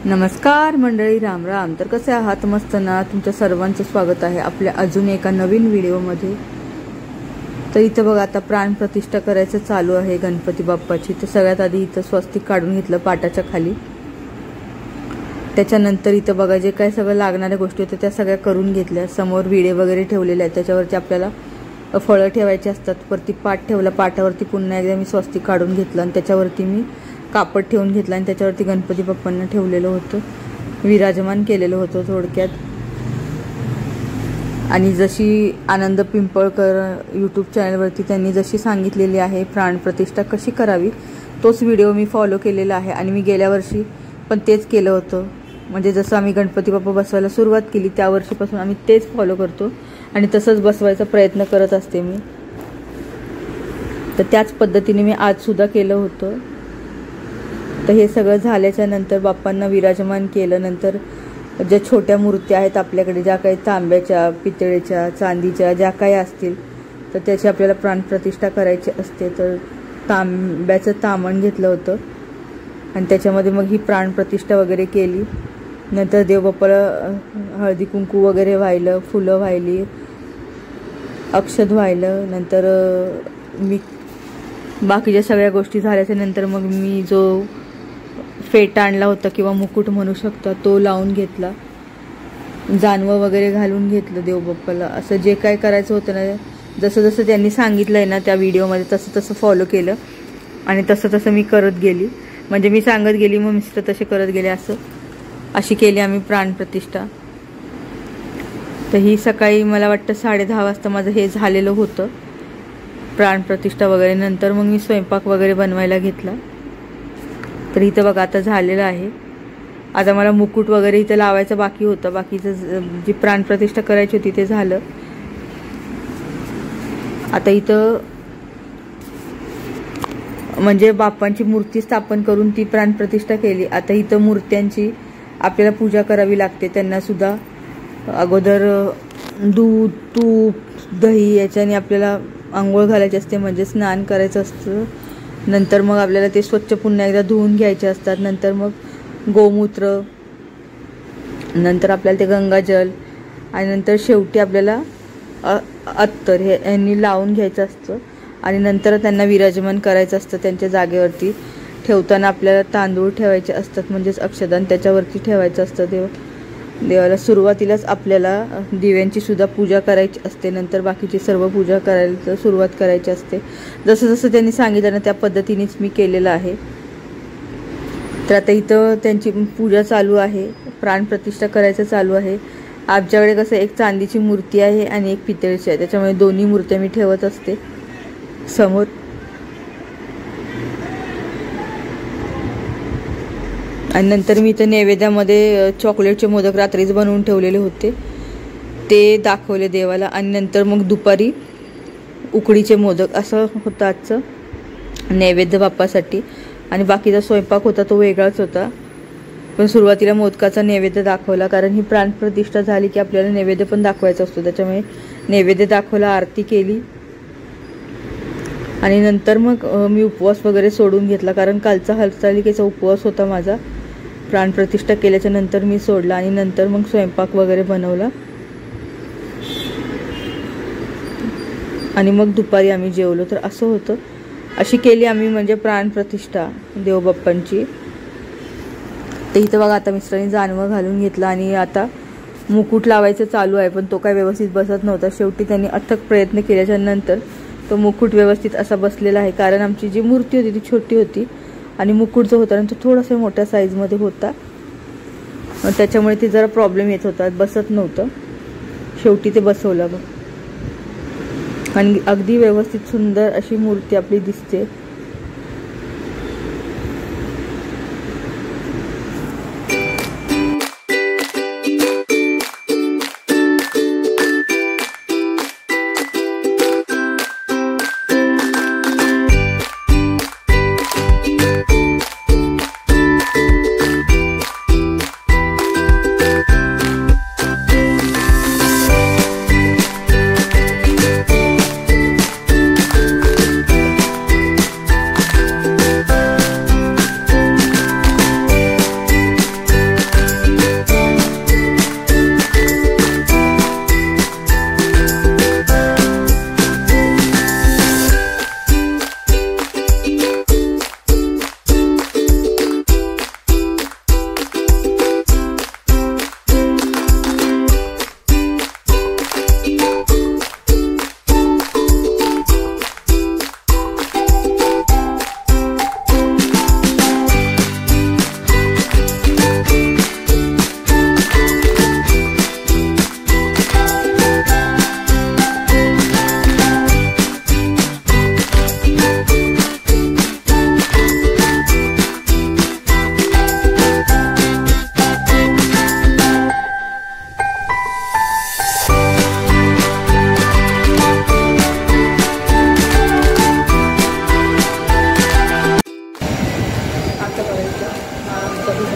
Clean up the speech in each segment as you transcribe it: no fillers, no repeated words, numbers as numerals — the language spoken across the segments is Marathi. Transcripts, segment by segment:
नमस्कार मंडळी, राम राम. तर कसे आहात? मस्त ना? तुमच्या सर्वांचं स्वागत आहे आपल्या अजून एका नवीन व्हिडिओमध्ये. तर इथं बघा, आता प्राणप्रतिष्ठा करायचं चालू आहे गणपती बाप्पाची. तर सगळ्यात आधी इथं स्वस्तिक काढून घेतलं पाटाच्या खाली. त्याच्यानंतर इथं बघा, जे काय सगळं लागणाऱ्या गोष्टी होत्या त्या सगळ्या करून घेतल्या. समोर विडे वगैरे ठेवलेले आहेत, त्याच्यावरती आपल्याला फळं ठेवायची असतात. वरती पाट ठेवला, पाटावरती पुन्हा एकदा मी स्वस्तिक काढून घेतलं आणि त्याच्यावरती मी कापड ठेवून घेतला आणि त्याच्यावरती गणपती बाप्पांना ठेवलेलं होतं, विराजमान केलेलं होतं थोडक्यात. आणि जशी आनंद पिंपळकर यूट्यूब चॅनलवरती त्यांनी जशी सांगितलेली आहे प्राणप्रतिष्ठा कशी करावी, तोच व्हिडिओ मी फॉलो केलेला आहे. आणि मी गेल्या वर्षी पण तेच केलं होतं. म्हणजे जसं आम्ही गणपती बाप्पा बसवायला सुरुवात केली त्या वर्षीपासून आम्ही तेच फॉलो करतो आणि तसंच बसवायचा प्रयत्न करत असते मी. तर त्याच पद्धतीने मी आजसुद्धा केलं होतं. तर हे सगळं झाल्याच्या नंतर बाप्पांना विराजमान केलं. नंतर ज्या छोट्या मूर्त्या आहेत आपल्याकडे, ज्या काही तांब्याच्या, पितळेच्या, चांदीच्या ज्या काही असतील, तर त्याची आपल्याला प्राणप्रतिष्ठा करायची असते. तर तांब्याचं तामण घेतलं होतं आणि त्याच्यामध्ये मग ही प्राणप्रतिष्ठा वगैरे केली. नंतर देवबाप्पाला हळदी कुंकू वगैरे वाहिलं, फुलं वाहिली, अक्षत वाहिलं. नंतर मी बाकीच्या सगळ्या गोष्टी झाल्याच्या नंतर मग मी जो फेटा आणला होता किंवा मुकुट म्हणू शकता तो लावून घेतला. जानवं वगैरे घालून घेतलं देवबाप्पाला. असं जे काय करायचं होतं ना, जसं जसं त्यांनी सांगितलं आहे ना त्या व्हिडिओमध्ये, तसं तसं फॉलो केलं आणि तसं तसं मी करत गेली. म्हणजे मी सांगत गेली, मग मिस्टर तसे करत गेले. अशी केली आम्ही प्राणप्रतिष्ठा. तर ही सकाळी मला वाटतं 10:30 वाजता माझं हे झालेलं होतं प्राणप्रतिष्ठा वगैरे. नंतर मग मी स्वयंपाक वगैरे बनवायला घेतला. तर इथं बघा आता झालेलं आहे. आता मला मुकुट वगैरे इथं लावायचं बाकी होतं. बाकीचं जी प्राणप्रतिष्ठा करायची होती ते झालं. आता इथं म्हणजे बाप्पांची मूर्ती स्थापन करून ती प्राणप्रतिष्ठा केली. आता इथं मूर्त्यांची आपल्याला पूजा करावी लागते. त्यांना सुद्धा अगोदर दूध, तूप, दही याच्याने आपल्याला आंघोळ घालायची असते, म्हणजे स्नान करायचं असतं. नंतर मग आपल्याला ते स्वच्छ पुन्हा एकदा धुवून घ्यायचे असतात. नंतर मग गोमूत्र, नंतर आपल्याला ते गंगाजल आणि नंतर शेवटी आपल्याला अत्तर हे यांनी लावून घ्यायचं असतं. आणि नंतर त्यांना विराजमान करायचं असतं त्यांच्या जागेवरती. ठेवताना आपल्याला तांदूळ ठेवायचे असतात, म्हणजेच अक्षदान त्याच्यावरती ठेवायचं असतं. देवाला सुरुवातीलाच आपल्याला दिव्यांची सुद्धा पूजा करायची असते. नंतर बाकीची सर्व पूजा करायला सुरुवात करायची असते. जसं जसं त्यांनी सांगितलं ना त्या पद्धतीनेच मी केलेलं आहे. तर आता इथं त्यांची पूजा चालू आहे, प्राणप्रतिष्ठा करायचं चालू आहे. आमच्याकडे कसं एक चांदीची मूर्ती आहे आणि एक पितळेची आहे, त्याच्यामुळे दोन्ही मूर्त्या मी ठेवत असते समोर. आणि नंतर मी इथं नैवेद्यामध्ये चॉकलेटचे मोदक रात्रीच बनवून ठेवलेले होते, ते दाखवले देवाला. आणि नंतर मग दुपारी उकडीचे मोदक असं होतं आजचं नैवेद्य बाप्पासाठी. आणि बाकीचा स्वयंपाक होता तो वेगळाच होता. पण सुरुवातीला मोदकाचा नैवेद्य दाखवला, कारण ही प्राणप्रतिष्ठा झाली की आपल्याला नैवेद्य पण दाखवायचा असतो. त्याच्यामुळे नैवेद्य दाखवला, आरती केली. आणि नंतर मग मी उपवास वगैरे सोडून घेतला, कारण कालचा हरतालिकेचा उपवास होता माझा. प्राणप्रतिष्ठा केल्याच्या नंतर मी सोडला आणि नंतर मग स्वयंपाक वगैरे बनवला. आणि मग दुपारी आम्ही जेवलो. तर असं होतं, अशी केली आम्ही म्हणजे प्राणप्रतिष्ठा देवबाप्पांची. तर इथं बघा, आता मिस्टरांनी जानवं घालून घेतलं आणि आता मुकुट लावायचं चालू आहे, पण तो काय व्यवस्थित बसत नव्हता. शेवटी त्यांनी अथक प्रयत्न केल्याच्या नंतर तो मुकुट व्यवस्थित असा बसलेला आहे. कारण आमची जी मूर्ती होती ती छोटी होती आणि मुकुट जो होता ना तो थोडासा मोठ्या साईजमध्ये होता, त्याच्यामुळे ते जरा प्रॉब्लेम येत होता, बसत नव्हतं. शेवटी ते बसवलं बघ. आणि अगदी व्यवस्थित सुंदर अशी मूर्ती आपली दिसते.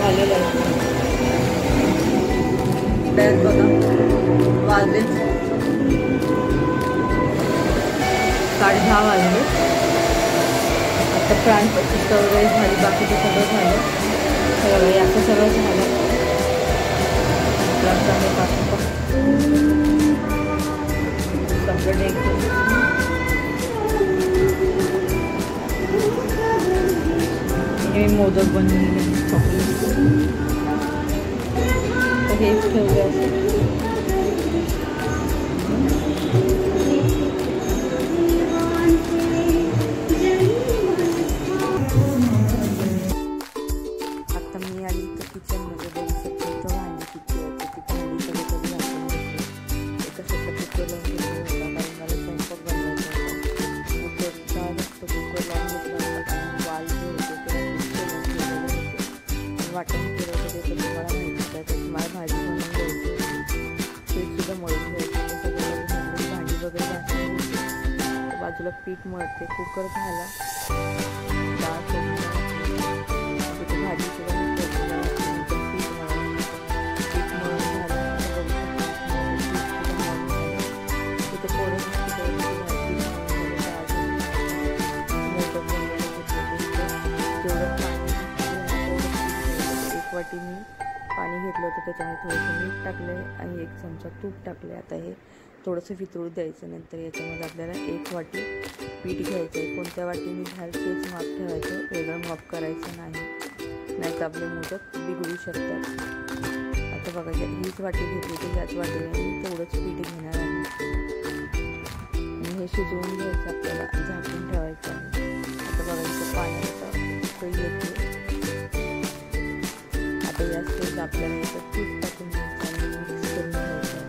झालेलं आहे. त्यात बघा वाजले 10:30 वाजले. आता प्राण प्रतिष्ठा वगैरे झाली, बाकीचं सगळं झालं. सगळं असं सगळं झालं. सगळं एक हे मोदक बनवलेले हेच ठेवले असेल. आता मी आली तर किचनमध्ये बघू शकतो इथं भांडी किती आहे. ती भांडी सगळं कधी घासून घेतली. एका शेतात कुकर लावून घेतलं होता कारण मला स्वयंपाक बनवायचा होता. कुकर जास्त कुकर लावून घेतला होता आणि वाल जे होते ते वाटण केलं होतं. ते तर तुम्हाला माहिती आहे. त्याची मला भाजी बनवून घ्यायची, पीठसुद्धा मळून घ्यायचं. ते सगळं भांडी वगैरे घासून घ्यायची. बाजूला पीठ मळते. कुकर झाला, डाळ सोडून तिथे भाजीसुद्धा मी ठेवलेलं आहे. नंतर पीठ मळून झालं. तिथे पोरं मोदक वगैरे जेवढं पाणी एक वाटी मी पाणी घेतलं होतं. त्याच्यामध्ये थोडंसं मीठ टाकलं आहे आणि 1 चमचा तूप टाकलं आहे. आता हे थोडंसं वितळू द्यायचं. नंतर याच्यामध्ये आपल्याला 1 वाटी पीठ घ्यायचं आहे. कोणत्या वाटीने घ्याल तेच माप ठेवायचं, वेगळं माप करायचं नाही, नाहीतर आपले मोदक बिघडू शकतात. आता बघा हीच वाटी घेतली तर ह्याच वाटीने मी तेवढंच पीठ घेणार आहे आणि हे शिजवून घ्यायचं. आपल्याला झाकून ठेवायचं आहे. आता बघा इथं पाण्याचा उकळी येते. आता या स्टेज आपल्याला याचं पीठ टाकून घ्यायचं आणि मिक्स करून घ्यायचं.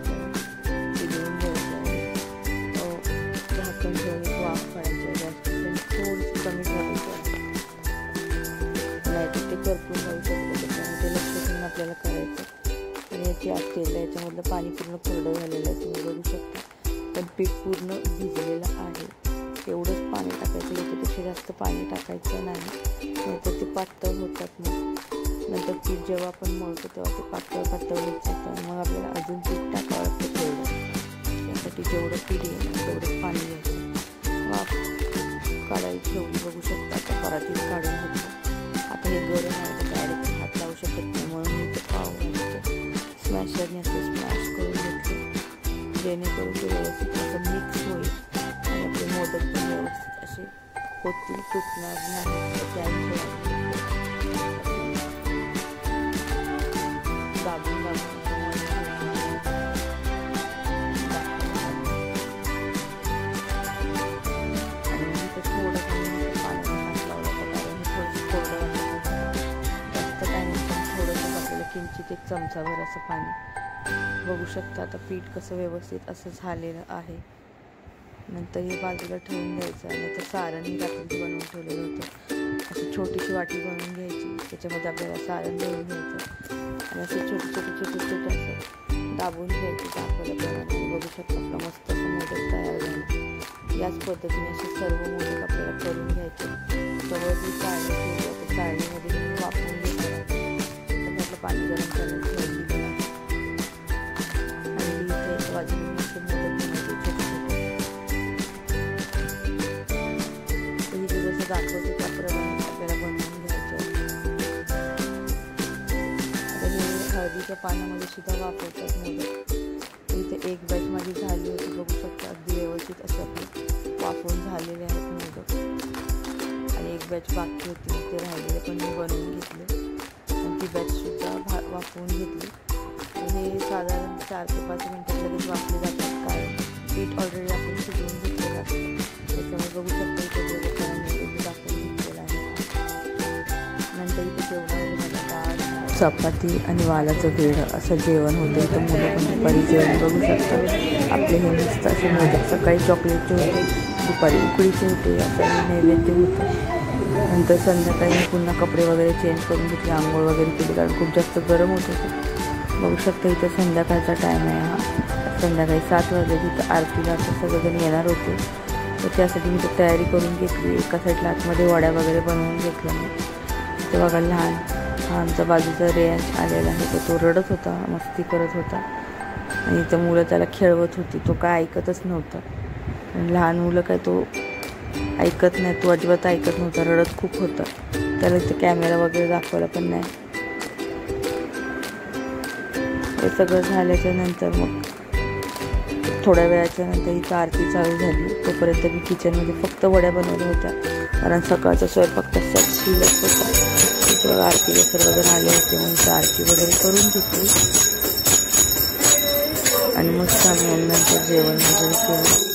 शिजवून घ्यायचं आहे. झाकण ठेवून वाफ काढायचं आहे. गॅस थोडंसं कमी ठेवायचं आहे, नाहीतर ते करपून जाऊ शकतं. त्याच्यामुळे ते लक्ष ठेवून आपल्याला करायचं. आणि याची आग केलं, याच्यामधलं पाणी पूर्ण कोरडं झालेलं आहे, तुम्ही बघू शकता. पण पीठ पूर्ण भिजलेलं आहे. एवढंच पाणी टाकायचं, याच्यापेक्षा जास्त पाणी टाकायचं नाही, नाहीतर ते पातळ होतात. मग नंतर पीठ जेव्हा आपण मळतो तेव्हा ते पातळ होत जातं. मग आपल्याला अजून पीठ टाकावं लागतं तेवढं. त्यासाठी जेवढं पीठ येईल तेवढंच पाणी घ्यायचं. वाफ काढायला ठेवली, बघू शकता. आता परातीत काढून घेतलं. आता हे गरम आहे तर डायरेक्ट हात लावू शकत नाही, म्हणून मी ते पाव स्मॅशरने असं स्मॅश करून घेतलं, जेणेकरून ते व्यवस्थित असं मिक्स होईल आणि आपले मोदक पण व्यवस्थित असे होतील, तुटणार नाही. दाबून आणि इथं थोडं पाण्याचा हात लावला होता कारण हे थोडंसं कोरडं वाटत. जास्त काय नाही, पण थोडंसं आपल्याला किंचित 1 चमचाभर असं पाणी. बघू शकता आता पीठ कसं व्यवस्थित असं झालेलं आहे. नंतर हे बाजूला ठेवून द्यायचं. आणि तर सारणही रात्रीचं बनवून ठेवलेलं होतं. अशी छोटीशी वाटी बनवून घ्यायची, त्याच्यामध्ये आपल्याला सारण भरून घ्यायचं आणि असे छोटे असं दाबून घ्यायचे दाखवल्याप्रमाणे. बघू शकता आपला मस्त असं मोदक तयार झाला. याच पद्धतीने असे सर्व मोदक आपल्याला करून घ्यायचे. जवळ जी चाळणी ठेवली त्या चाळणीमध्ये वापरून घेणार आहे. त्याच्यातलं पाणी गरम करायला ठेवलेलं आहे आणि इथे एक बाजूने असे मोदक बनवायचे छोटे. इथे जसं दाखवते त्याप्रमाणे आपल्याला बनवून घ्यायचं. आता हे हळदीच्या पानामध्ये सुद्धा वापरतात मोदक. इथे 1 बॅच माझी झाली होती, बघू शकता. अगदी व्यवस्थित असे आपले वाफवून झालेले आहेत मोदक आणि 1 बॅच बाकी होती, ते राहिलेले पण मी बनवून घेतले आणि ती बॅचसुद्धा वाफवून घेतली. हे साधारण 4 ते 5 मिनटात लगेच वाफले जातात कारण पीठ ऑलरेडी आपण शिजवून घेतलेलं असतं. त्याच्यामुळे बघू शकता इथे जेवण दाखवून घेतलेलं आहे. नंतर इथे जेवणामध्ये मला डाळ, चपाती आणि वालाचं बेड असं जेवण होतं. इथं मुलं पण दुपारी जेवण बघू शकतात. आपले हे मस्त असे मोदक सकाळी चॉकलेटचे होते, दुपारी उकळीचे होते, असं नैवेद्य होतं. नंतर संध्याकाळी मी पुन्हा कपडे वगैरे चेंज करून घेतले, आंघोळ वगैरे केली कारण खूप जास्त गरम होत होतं. बघू शकता इथं संध्याकाळचा टाईम आहे हा. संध्याकाळी 7 वाजले. तिथं आरतीला असं सगळेजण येणार होते, तर त्यासाठी मी तयारी करून घेतली. एका साईडला आतमध्ये वड्या वगैरे बनवून घेतल्या मी. ते बघा लहान आमच्या बाजूचा रेयांश आलेला आहे, तर तो रडत होता, मस्ती करत होता आणि इथं मुलं त्याला खेळवत होती. तो काय ऐकतच नव्हता. लहान मुलं काय तो ऐकत नाही, तो अजिबात ऐकत नव्हता, रडत खूप होता. त्याला इथं कॅमेरा वगैरे दाखवला पण नाही. हे सगळं झाल्याच्या नंतर मग थोड्या वेळाच्या नंतर इथं आरती चालू झाली. तोपर्यंत मी किचनमध्ये फक्त वड्या बनवल्या होत्या, कारण सकाळचा स्वयंपाक तसाच शिल्लक होता. तिथं आरतीला सर्वजण आले होते, मग आरती वगैरे करून घेतली आणि मस्त आम्ही नंतर जेवण वगैरे केलं.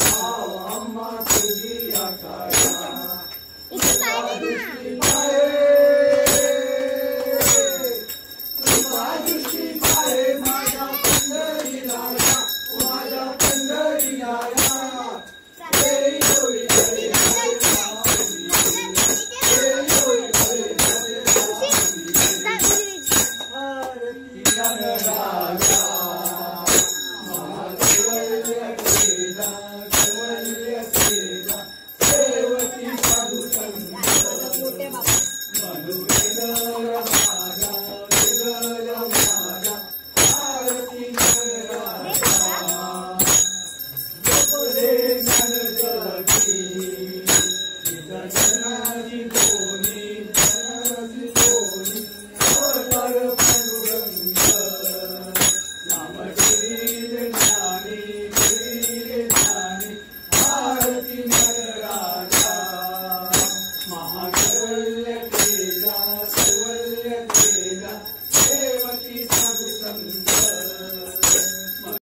भाव अम्मा तुझी आकाश